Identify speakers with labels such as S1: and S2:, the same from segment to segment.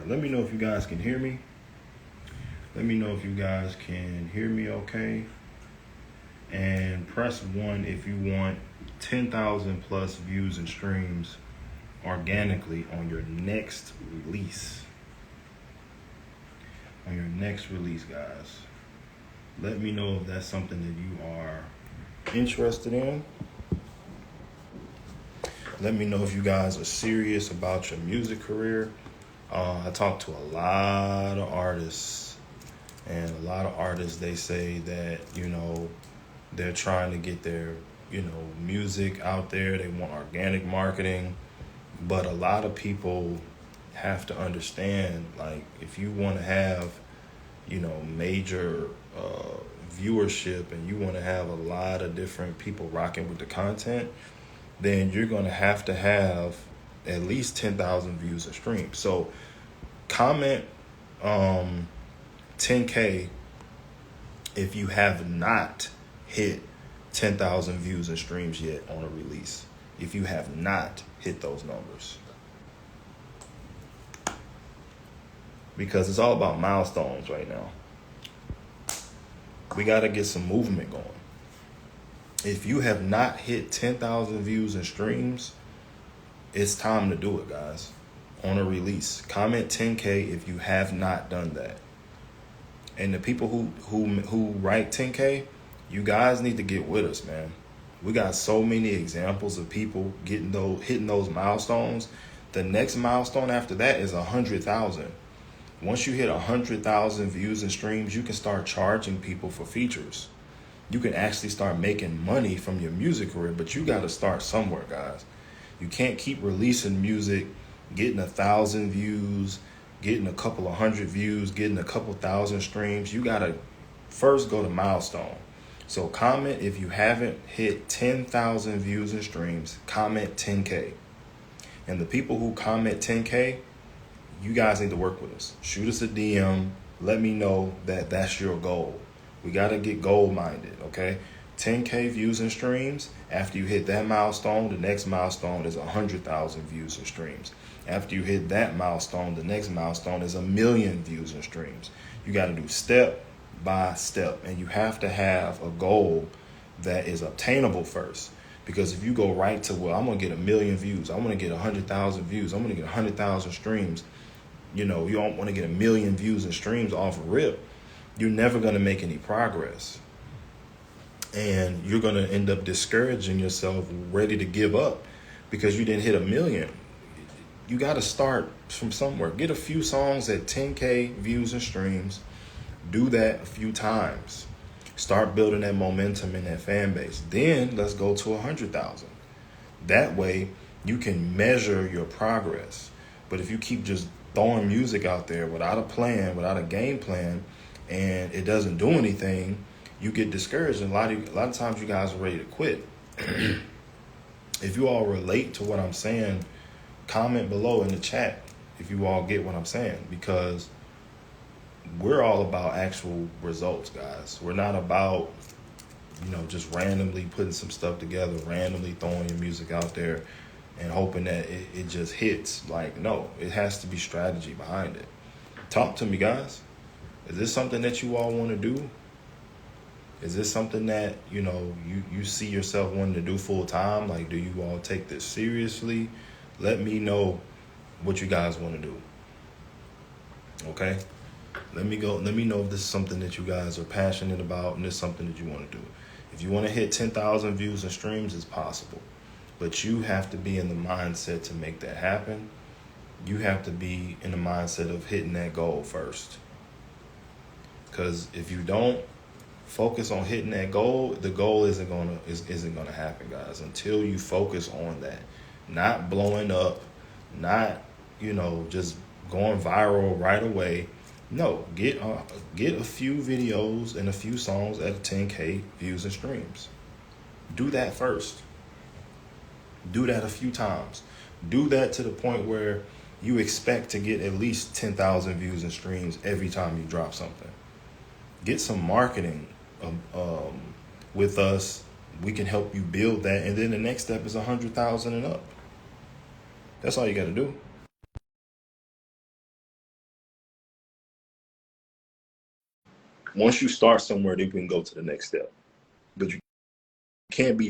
S1: Let me know if you guys can hear me. Let me know if you guys can hear me okay. And press 1 if you want 10,000 plus views and streams organically on your next release. On your next release, guys. Let me know if that's something that you are interested in. Let me know if you guys are serious about your music career. I talk to a lot of artists, and a lot of artists, they say that, they're trying to get their, music out there. They want organic marketing. But a lot of people have to understand, like, if you want to have, major viewership, and you want to have a lot of different people rocking with the content, then you're going to have at least 10,000 views and streams. So comment 10K if you have not hit 10,000 views and streams yet on a release. If you have not hit those numbers. Because it's all about milestones right now. We got to get some movement going. If you have not hit 10,000 views and streams, it's time to do it, guys. On a release, comment 10K if you have not done that. And the people who write 10K, you guys need to get with us, man. We got so many examples of people hitting those milestones. The next milestone after that is 100,000. Once you hit 100,000 views and streams, you can start charging people for features. You can actually start making money from your music career, but you got to start somewhere, guys. You can't keep releasing music, getting 1,000 views, getting a couple of hundred views, getting a couple thousand streams. You got to first go to milestone. So comment if you haven't hit 10,000 views and streams, comment 10K. And the people who comment 10K, you guys need to work with us. Shoot us a DM. Let me know that that's your goal. We got to get goal-minded, okay? 10K views and streams. After you hit that milestone, the next milestone is 100,000 views and streams. After you hit that milestone, the next milestone is 1 million views and streams. You got to do step by step, and you have to have a goal that is obtainable first. Because if you go right to, well, I'm going to get 1 million views, I want to get 100,000 views, I'm going to get 100,000 streams, you don't want to get 1 million views and streams off a rip, you're never going to make any progress. And you're going to end up discouraging yourself, ready to give up because you didn't hit 1 million. You got to start from somewhere. Get a few songs at 10K views and streams. Do that a few times. Start building that momentum in that fan base. Then let's go to 100,000. That way you can measure your progress. But if you keep just throwing music out there without a plan, without a game plan, and it doesn't do anything, you get discouraged. And a lot of times you guys are ready to quit. If you all relate to what I'm saying, comment below in the chat if you all get what I'm saying, because we're all about actual results, guys. We're not about, just randomly putting some stuff together, randomly throwing your music out there and hoping that it just hits. Like, no, it has to be strategy behind it. Talk to me, guys. Is this something that you all want to do? Is this something that, you see yourself wanting to do full time? Like, do you all take this seriously? Let me know what you guys want to do. Okay? Let me know if this is something that you guys are passionate about and it's something that you want to do. If you want to hit 10,000 views and streams, it's possible. But you have to be in the mindset to make that happen. You have to be in the mindset of hitting that goal first. Because if you don't focus on hitting that goal, the goal isn't gonna happen, guys, until you focus on that. Not blowing up, not, just going viral right away. No, get a few videos and a few songs at 10K views and streams. Do that first. Do that a few times. Do that to the point where you expect to get at least 10,000 views and streams every time you drop something. Get some marketing with us. We can help you build that. And then the next step is 100,000 and up. That's all you got to do. Once you start somewhere, then we can go to the next step. But you can't be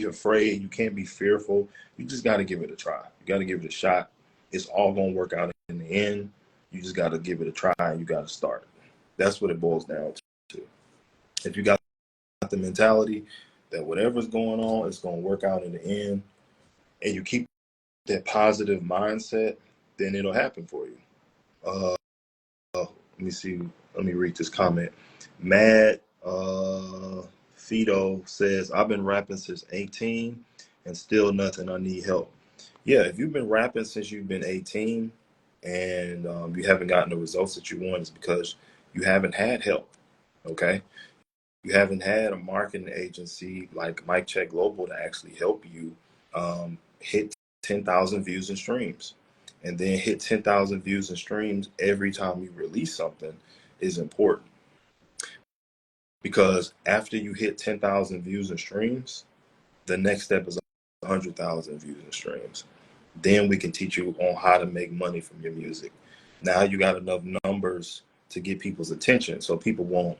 S1: afraid. You can't be fearful. You just got to give it a try. You got to give it a shot. It's all gonna work out in the end. You just got to give it a try, and you got to start. That's what it boils down to. If you got the mentality that whatever's going on is gonna work out in the end, and you keep that positive mindset, then it'll happen for you. Uh, let me see. Let me read this comment. Mad Fido says, "I've been rapping since 18 and still nothing. I need help." Yeah, if you've been rapping since you've been 18 and you haven't gotten the results that you want, it's because you haven't had help. Okay, you haven't had a marketing agency like Mike Check Global to actually help you hit 10,000 views and streams. And then hit 10,000 views and streams every time you release something is important. Because after you hit 10,000 views and streams, the next step is 100,000 views and streams. Then we can teach you on how to make money from your music. Now you got enough numbers to get people's attention so people won't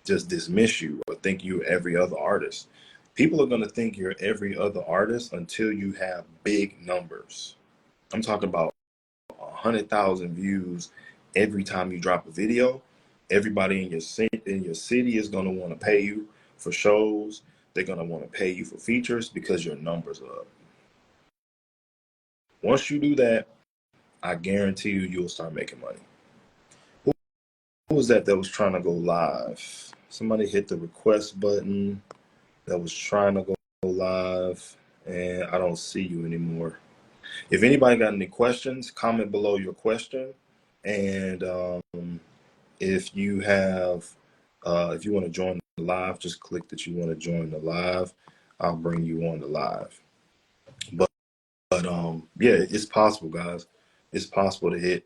S1: just dismiss you or think you're every other artist. People are going to think you're every other artist until you have big numbers. I'm talking about 100,000 views every time you drop a video. Everybody in your city is going to want to pay you for shows. They're going to want to pay you for features because your numbers are up. Once you do that, I guarantee you'll start making money. Who was that was trying to go live? Somebody hit the request button that was trying to go live, and I don't see you anymore. If anybody got any questions, comment below your question. And if you have, if you want to join the live, just click that you want to join the live. I'll bring you on the live. But yeah, it's possible, guys. It's possible to hit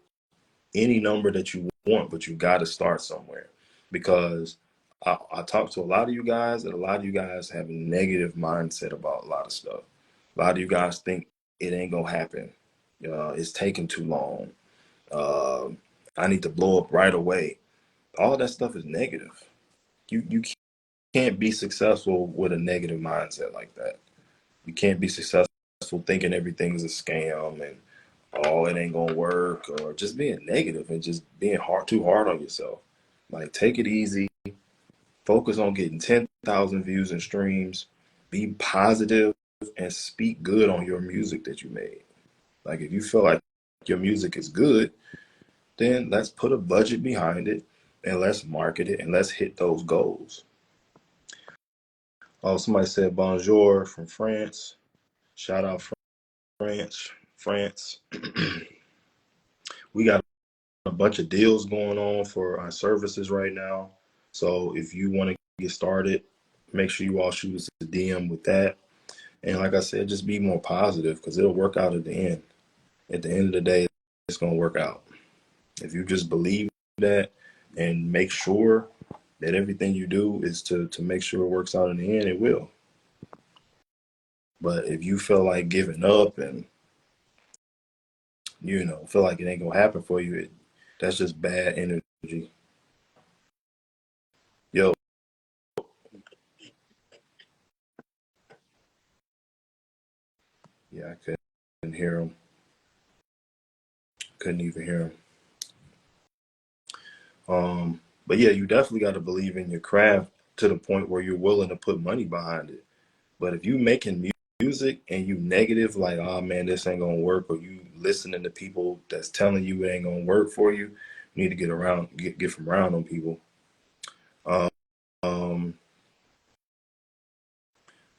S1: any number that you want, but you got to start somewhere. Because I talk to a lot of you guys, and a lot of you guys have a negative mindset about a lot of stuff. A lot of you guys think it ain't gonna happen. It's taking too long. I need to blow up right away. All that stuff is negative. You can't be successful with a negative mindset like that. You can't be successful thinking everything's a scam and oh, it ain't gonna work, or just being negative and just being too hard on yourself. Like, take it easy. Focus on getting 10,000 views and streams. Be positive and speak good on your music that you made. Like, if you feel like your music is good, then let's put a budget behind it and let's market it and let's hit those goals. Oh, somebody said bonjour from France. Shout out France. We got a bunch of deals going on for our services right now. So if you want to get started, make sure you all shoot us a DM with that. And like I said, just be more positive because it'll work out at the end. At the end of the day, it's going to work out. If you just believe that and make sure that everything you do is to make sure it works out in the end, it will. But if you feel like giving up and, feel like it ain't going to happen for you, that's just bad energy. Yo. Yeah, I couldn't hear him. Couldn't even hear him. But yeah, you definitely got to believe in your craft to the point where you're willing to put money behind it. But if you making music and you negative, like, oh man, this ain't gonna work, or you listening to people that's telling you it ain't gonna work for you, you need to get from around on people. Um,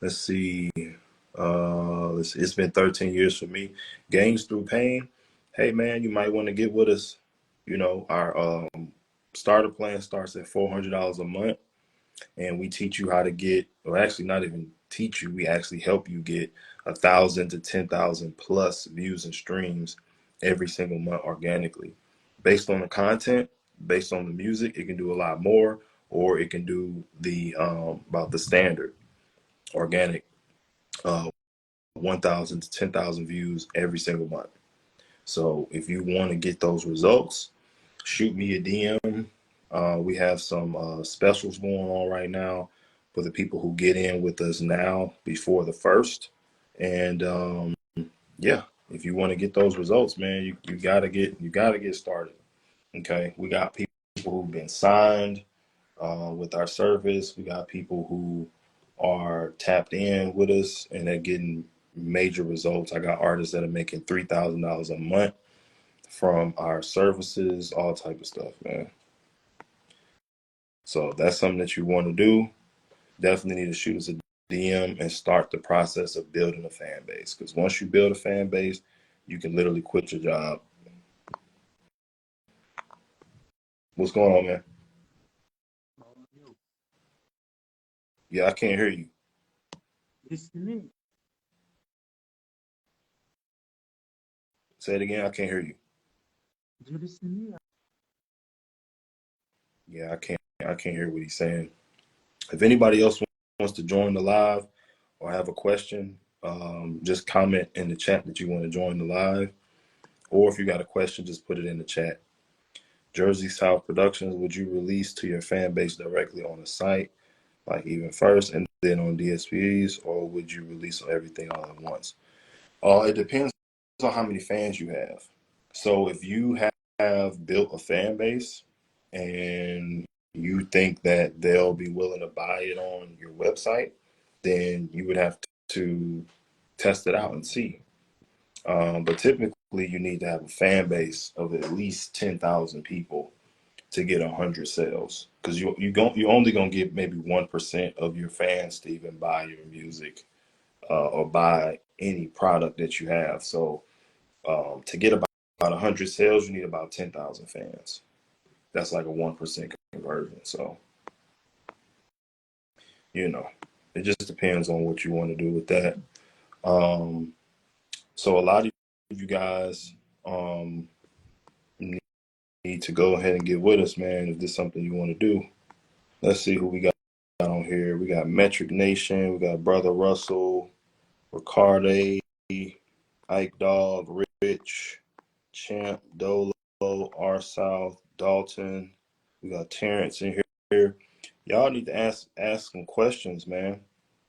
S1: let's see. It's been 13 years for me. Gains through pain. Hey man, you might want to get with us. Our starter plan starts at $400 a month, and we teach you how to get, or actually not even teach you, we actually help you get 1,000 to 10,000 plus views and streams every single month organically. Based on the content, based on the music, it can do a lot more, or it can do the about the standard organic 1,000 to 10,000 views every single month. So if you want to get those results, shoot me a DM. We have some specials going on right now for the people who get in with us now before the first. And yeah, if you want to get those results, man, you gotta get started. Okay, we got people who've been signed with our service. We got people who are tapped in with us and they're getting major results. I got artists that are making $3,000 a month from our services, all type of stuff, man. So if that's something that you want to do, definitely need to shoot us a DM and start the process of building a fan base. Because once you build a fan base, you can literally quit your job. What's going on, man? Yeah, I can't hear you.
S2: Listening,
S1: Say it again. I can't hear you.
S2: you listening?
S1: Yeah, I can't. I can't hear what he's saying. If anybody else wants to join the live or have a question, just comment in the chat that you want to join the live. Or if you got a question, just put it in the chat. Jersey South Productions, would you release to your fan base directly on the site, like even first and then on DSPs, or would you release everything all at once? It depends on how many fans you have. So if you have built a fan base and you think that they'll be willing to buy it on your website, then you would have to test it out and see. But typically, you need to have a fan base of at least 10,000 people to get 100 sales, because you only gonna get maybe 1% of your fans to even buy your music or buy any product that you have. So to get about 100 sales, you need about 10,000 fans. That's like a 1% conversion. So you know, it just depends on what you want to do with that. Um, so a lot of you guys need to go ahead and get with us, man. If this is something you want to do, let's see who we got on here. We got Metric Nation, we got Brother Russell, Ricardo, Ike Dog, Rich, Champ, Dolo, R South, Dalton. We got Terrence in here. Y'all need to ask some questions, man.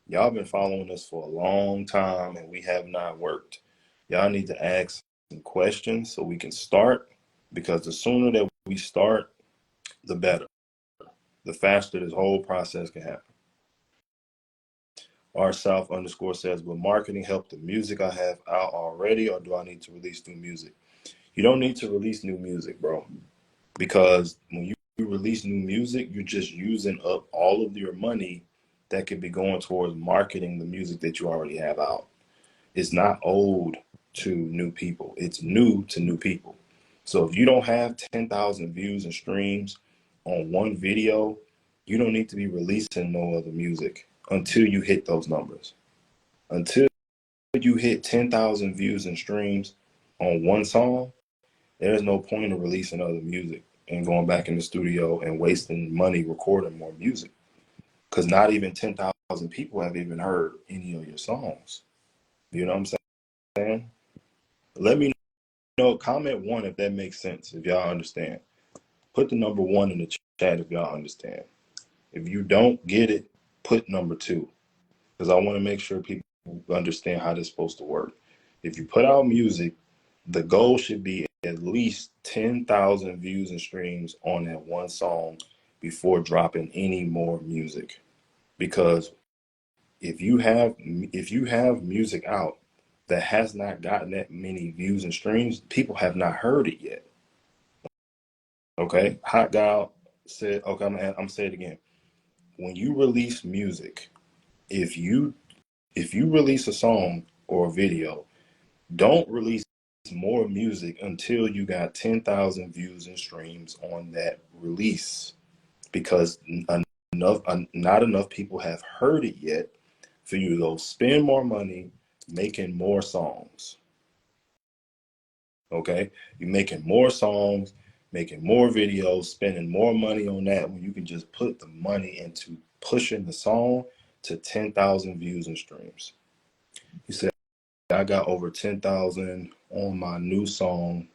S1: Y'all been following us for a long time and we have not worked. Y'all need to ask some questions so we can start, because the sooner that we start, the better. The faster this whole process can happen. R South underscore says, will marketing help the music I have out already, or do I need to release new music? You don't need to release new music, bro, because when you release new music, you're just using up all of your money that could be going towards marketing the music that you already have out. It's not old to new people, it's new to new people. So if you don't have 10,000 views and streams on one video, you don't need to be releasing no other music until you hit those numbers. Until you hit 10,000 views and streams on one song, there's no point in releasing other music and going back in the studio and wasting money recording more music, because not even 10,000 people have even heard any of your songs. You know what I'm saying? Let me know, comment one if that makes sense, if y'all understand. Put the number one in the chat if y'all understand. If you don't get it, put number two, because I want to make sure people understand how this is supposed to work. If you put out music, the goal should be at least 10,000 views and streams on that one song before dropping any more music. Because if you have music out that has not gotten that many views and streams, people have not heard it yet. Okay, Hot Gal said. Okay, I'm saying it again. When you release music, if you release a song or a video, don't release more music until you got 10,000 views and streams on that release, because not enough people have heard it yet for you to go spend more money making more songs. Okay, you're making more songs, making more videos, spending more money on that when you can just put the money into pushing the song to 10,000 views and streams. He said, I got over 10,000 on my new song.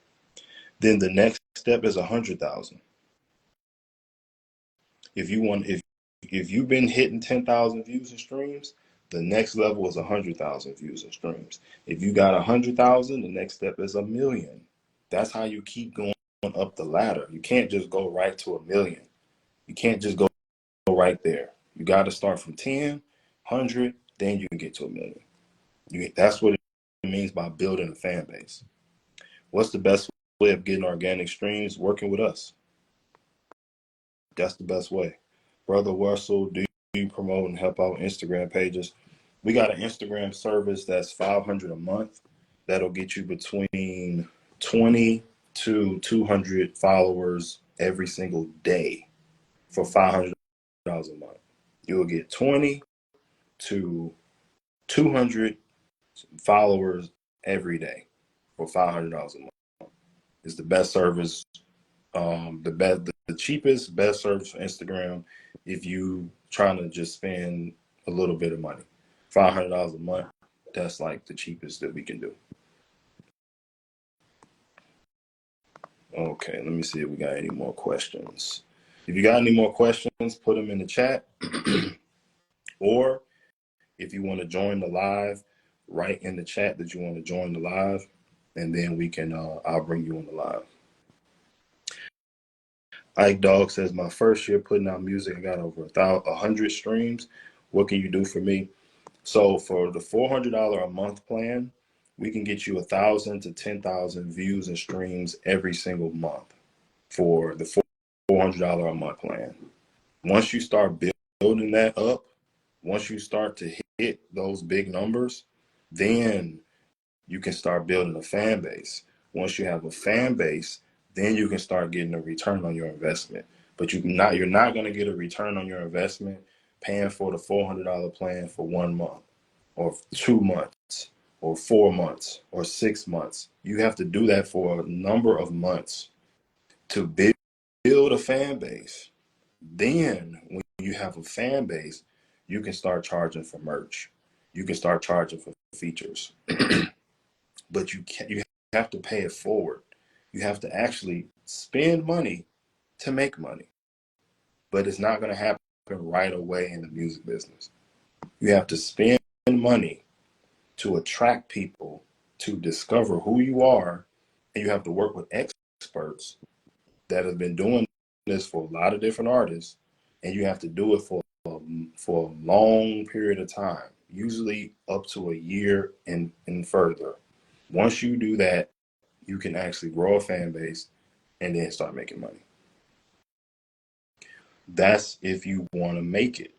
S1: Then the next step is 100,000. If you've been hitting 10,000 views and streams, the next level is 100,000 views and streams. If you got 100,000, the next step is 1,000,000. That's how you keep going up the ladder. You can't just go right to 1,000,000. You can't just go right there. You got to start from 10, 100, then you can get to 1,000,000. That's what it means by building a fan base. What's the best way of getting organic streams? Working with us. That's the best way. Brother Russell, do you promote and help out Instagram pages? We got an Instagram service that's $500 a month. That'll get you between 20 to 200 followers every single day for $500 a month. You will get 20 to 200 followers every day for $500 a month. It's the best service, the cheapest, best service for Instagram if you trying to just spend a little bit of money. $500 a month, that's like the cheapest that we can do. Okay, let me see if we got any more questions. If you got any more questions, put them in the chat. Or if you want to join the live, write in the chat that you want to join the live, and then we can, I'll bring you on the live. Ike Dog says, my first year putting out music, I got over 100 streams. What can you do for me? So for the $400 a month plan, we can get you 1,000 to 10,000 views and streams every single month for the $400 a month plan. Once you start building that up, once you start to hit those big numbers, then you can start building a fan base. Once you have a fan base, then you can start getting a return on your investment. But you're not going to get a return on your investment paying for the $400 plan for 1 month or 2 months or 4 months or 6 months. You have to do that for a number of months to build a fan base. Then when you have a fan base, you can start charging for merch. You can start charging for features. But you have to pay it forward. You have to actually spend money to make money. But it's not going to happen right away in the music business. You have to spend money to attract people to discover who you are, and you have to work with experts that have been doing this for a lot of different artists, and you have to do it for a long period of time, usually up to a year and further. Once you do that, you can actually grow a fan base and then start making money. That's if you want to make it.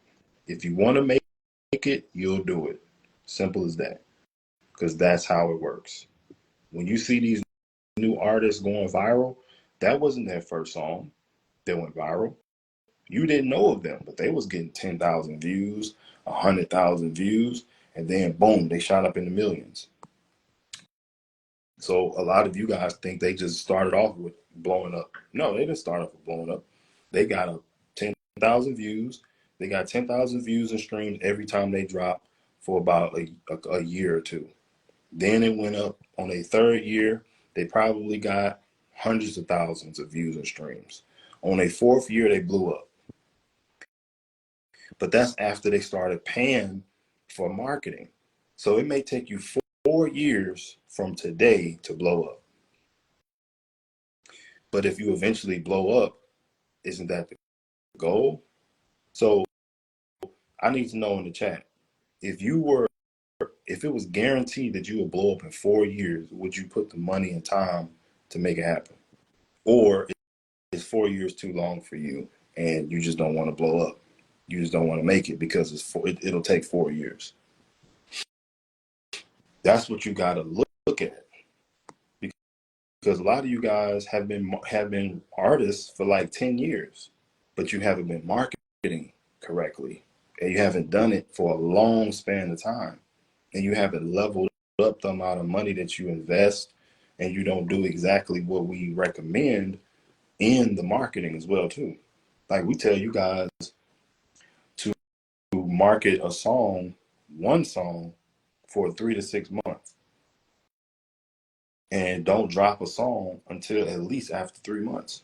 S1: If you want to make it, you'll do it. Simple as that. Because that's how it works. When you see these new artists going viral, that wasn't their first song that went viral. You didn't know of them, but they was getting 10,000 views, 100,000 views, and then boom, they shot up in the millions. So a lot of you guys think they just started off with blowing up. No, they didn't start off with blowing up. They got a 10,000 views. They got 10,000 views and streams every time they drop for about a year or two. Then it went up on a third year. They probably got hundreds of thousands of views and streams. On a fourth year, they blew up. But that's after they started paying for marketing. So it may take you 4 years from today to blow up. But if you eventually blow up, isn't that the goal? So I need to know in the chat, if it was guaranteed that you would blow up in 4 years, would you put the money and time to make it happen? Or is 4 years too long for you and you just don't want to blow up? You just don't want to make it because it'll take 4 years. That's what you got to look at. Because a lot of you guys have been artists for like 10 years, but you haven't been marketing correctly, and you haven't done it for a long span of time, and you haven't leveled up the amount of money that you invest, and you don't do exactly what we recommend in the marketing as well too. Like we tell you guys to market one song for 3 to 6 months. And don't drop a song until at least after 3 months.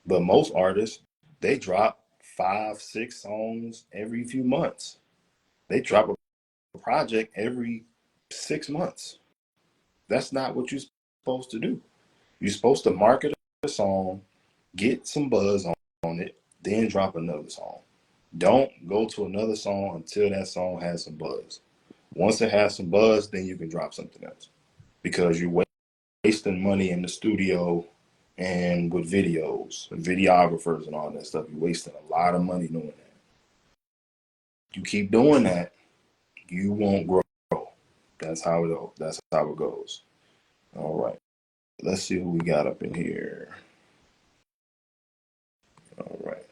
S1: But most artists They drop 5, 6 songs every few months. They drop a project every 6 months. That's not what you're supposed to do. You're supposed to market a song, get some buzz on it, then drop another song. Don't go to another song until that song has some buzz. Once it has some buzz, then you can drop something else. Because you're wasting money in the studio and with videos and videographers and all that stuff. You're wasting a lot of money doing that. You keep doing that, you won't grow. That's how it goes. All right. Let's see who we got up in here. All right.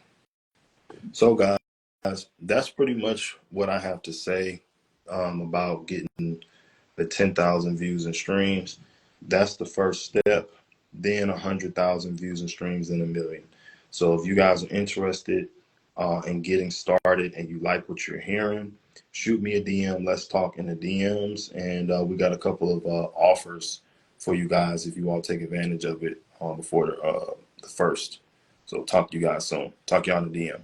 S1: So guys, that's pretty much what I have to say about getting the 10,000 views and streams. That's the first step. Then 100,000 views and streams, then 1 million. So if you guys are interested in getting started and you like what you're hearing, shoot me a DM. Let's talk in the DMs. And we got a couple of offers for you guys if you all take advantage of it before the first. So talk to you guys soon. Talk y'all in the DM.